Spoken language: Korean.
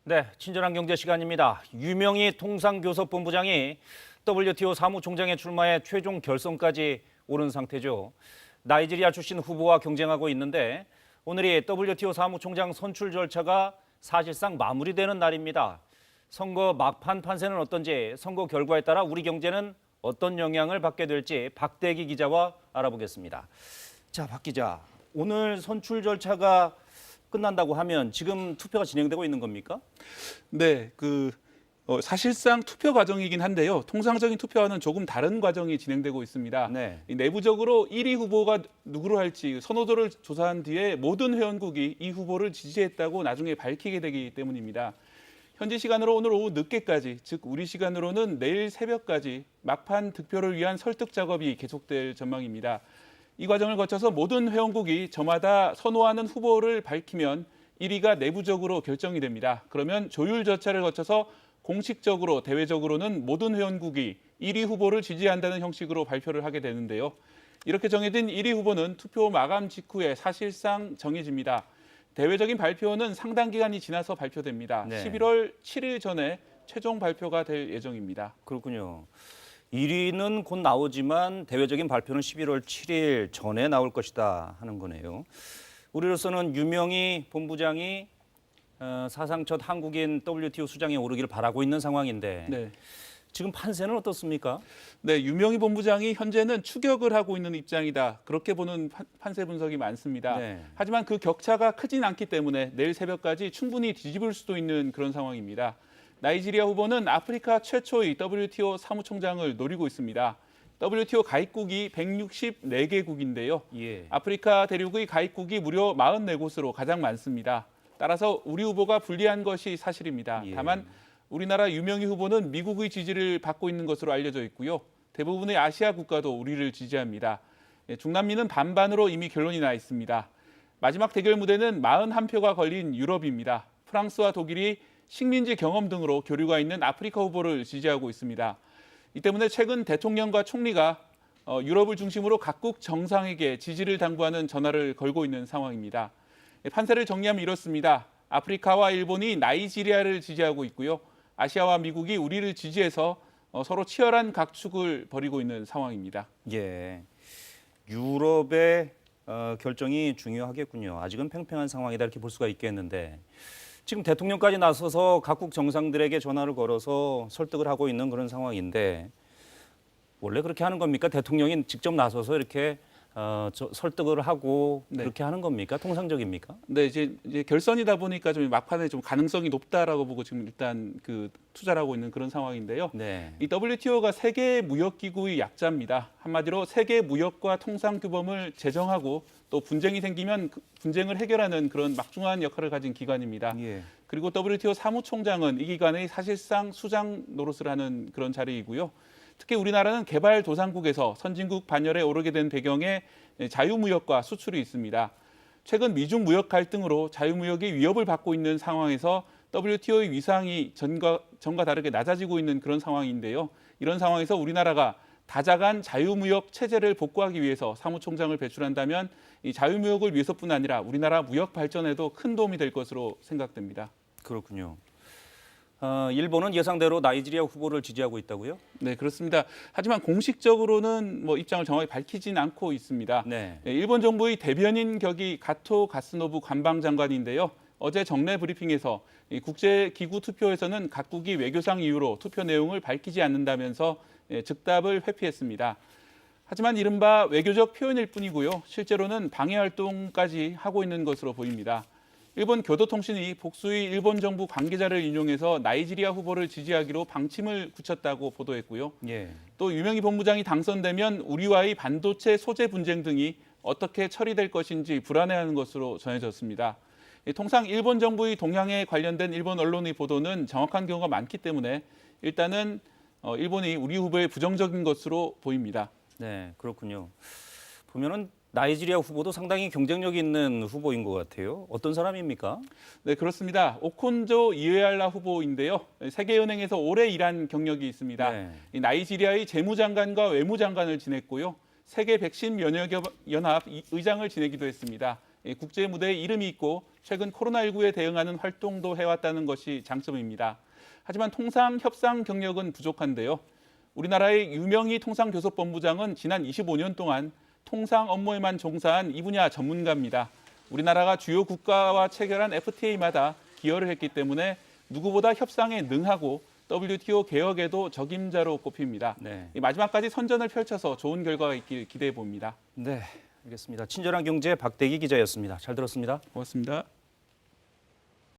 네, 친절한 경제 시간입니다. 유명희 통상교섭본부장이 WTO 사무총장에 출마해 최종 결선까지 오른 상태죠. 나이지리아 출신 후보와 경쟁하고 있는데 오늘이 WTO 사무총장 선출 절차가 사실상 마무리되는 날입니다. 선거 막판 판세는 어떤지, 선거 결과에 따라 우리 경제는 어떤 영향을 받게 될지 박대기 기자와 알아보겠습니다. 자, 박 기자, 오늘 선출 절차가 끝난다고 하면 지금 투표가 진행되고 있는 겁니까? 네, 사실상 투표 과정이긴 한데요. 통상적인 투표와는 조금 다른 과정이 진행되고 있습니다. 네. 이 내부적으로 1위 후보가 누구로 할지 선호도를 조사한 뒤에 모든 회원국이 이 후보를 지지했다고 나중에 밝히게 되기 때문입니다. 현지 시간으로 오늘 오후 늦게까지, 즉 우리 시간으로는 내일 새벽까지 막판 득표를 위한 설득 작업이 계속될 전망입니다. 이 과정을 거쳐서 모든 회원국이 저마다 선호하는 후보를 밝히면 1위가 내부적으로 결정이 됩니다. 그러면 조율 절차를 거쳐서 공식적으로 대외적으로는 모든 회원국이 1위 후보를 지지한다는 형식으로 발표를 하게 되는데요. 이렇게 정해진 1위 후보는 투표 마감 직후에 사실상 정해집니다. 대외적인 발표는 상당 기간이 지나서 발표됩니다. 네. 11월 7일 전에 최종 발표가 될 예정입니다. 그렇군요. 1위는 곧 나오지만 대외적인 발표는 11월 7일 전에 나올 것이다 하는 거네요. 우리로서는 유명희 본부장이 사상 첫 한국인 WTO 수장에 오르기를 바라고 있는 상황인데 네. 지금 판세는 어떻습니까? 네, 유명희 본부장이 현재는 추격을 하고 있는 입장이다. 그렇게 보는 판세 분석이 많습니다. 네. 하지만 그 격차가 크진 않기 때문에 내일 새벽까지 충분히 뒤집을 수도 있는 그런 상황입니다. 나이지리아 후보는 아프리카 최초의 WTO 사무총장을 노리고 있습니다. WTO 가입국이 164개국인데요. 예. 아프리카 대륙의 가입국이 무려 44곳으로 가장 많습니다. 따라서 우리 후보가 불리한 것이 사실입니다. 예. 다만 우리나라 유명희 후보는 미국의 지지를 받고 있는 것으로 알려져 있고요. 대부분의 아시아 국가도 우리를 지지합니다. 중남미는 반반으로 이미 결론이 나 있습니다. 마지막 대결 무대는 41표가 걸린 유럽입니다. 프랑스와 독일이 식민지 경험 등으로 교류가 있는 아프리카 후보를 지지하고 있습니다. 이 때문에 최근 대통령과 총리가 유럽을 중심으로 각국 정상에게 지지를 당부하는 전화를 걸고 있는 상황입니다. 판세를 정리하면 이렇습니다. 아프리카와 일본이 나이지리아를 지지하고 있고요. 아시아와 미국이 우리를 지지해서 서로 치열한 각축을 벌이고 있는 상황입니다. 예. 유럽의 결정이 중요하겠군요. 아직은 팽팽한 상황이다 이렇게 볼 수가 있겠는데 지금 대통령까지 나서서 각국 정상들에게 전화를 걸어서 설득을 하고 있는 그런 상황인데 원래 그렇게 하는 겁니까? 대통령이 직접 나서서 이렇게 설득을 하고 네. 그렇게 하는 겁니까? 통상적입니까? 네, 이제 결선이다 보니까 좀 막판에 좀 가능성이 높다라고 보고 지금 일단 투자를 하고 있는 그런 상황인데요. 네. 이 WTO가 세계 무역 기구의 약자입니다. 한마디로 세계 무역과 통상 규범을 제정하고 또 분쟁이 생기면 그 분쟁을 해결하는 그런 막중한 역할을 가진 기관입니다. 예. 그리고 WTO 사무총장은 이 기관의 사실상 수장 노릇을 하는 그런 자리이고요. 특히 우리나라는 개발도상국에서 선진국 반열에 오르게 된 배경에 자유무역과 수출이 있습니다. 최근 미중 무역 갈등으로 자유무역이 위협을 받고 있는 상황에서 WTO의 위상이 전과 다르게 낮아지고 있는 그런 상황인데요. 이런 상황에서 우리나라가 다자간 자유무역 체제를 복구하기 위해서 사무총장을 배출한다면 이 자유무역을 위해서뿐 아니라 우리나라 무역 발전에도 큰 도움이 될 것으로 생각됩니다. 그렇군요. 일본은 예상대로 나이지리아 후보를 지지하고 있다고요? 네, 그렇습니다. 하지만 공식적으로는 입장을 정확히 밝히진 않고 있습니다. 네. 일본 정부의 대변인 격이 가토 가스노부 관방장관인데요. 어제 정례 브리핑에서 국제기구 투표에서는 각국이 외교상 이유로 투표 내용을 밝히지 않는다면서 즉답을 회피했습니다. 하지만 이른바 외교적 표현일 뿐이고요. 실제로는 방해 활동까지 하고 있는 것으로 보입니다. 일본 교도통신이 복수의 일본 정부 관계자를 인용해서 나이지리아 후보를 지지하기로 방침을 굳혔다고 보도했고요. 예. 또 유명희 본부장이 당선되면 우리와의 반도체 소재 분쟁 등이 어떻게 처리될 것인지 불안해하는 것으로 전해졌습니다. 통상 일본 정부의 동향에 관련된 일본 언론의 보도는 정확한 경우가 많기 때문에 일단은 일본이 우리 후보에 부정적인 것으로 보입니다. 네, 그렇군요. 보면은 나이지리아 후보도 상당히 경쟁력 있는 후보인 것 같아요. 어떤 사람입니까? 네, 그렇습니다. 오콘조 이웨알라 후보인데요. 세계은행에서 오래 일한 경력이 있습니다. 네. 이 나이지리아의 재무장관과 외무장관을 지냈고요. 세계 백신 면역 연합 의장을 지내기도 했습니다. 국제 무대에 이름이 있고 최근 코로나19에 대응하는 활동도 해왔다는 것이 장점입니다. 하지만 통상 협상 경력은 부족한데요. 우리나라의 유명희 통상교섭본부장은 지난 25년 동안 통상 업무에만 종사한 이 분야 전문가입니다. 우리나라가 주요 국가와 체결한 FTA마다 기여를 했기 때문에 누구보다 협상에 능하고 WTO 개혁에도 적임자로 꼽힙니다. 네. 마지막까지 선전을 펼쳐서 좋은 결과가 있길 기대해 봅니다. 네, 알겠습니다. 친절한 경제 박대기 기자였습니다. 잘 들었습니다. 고맙습니다.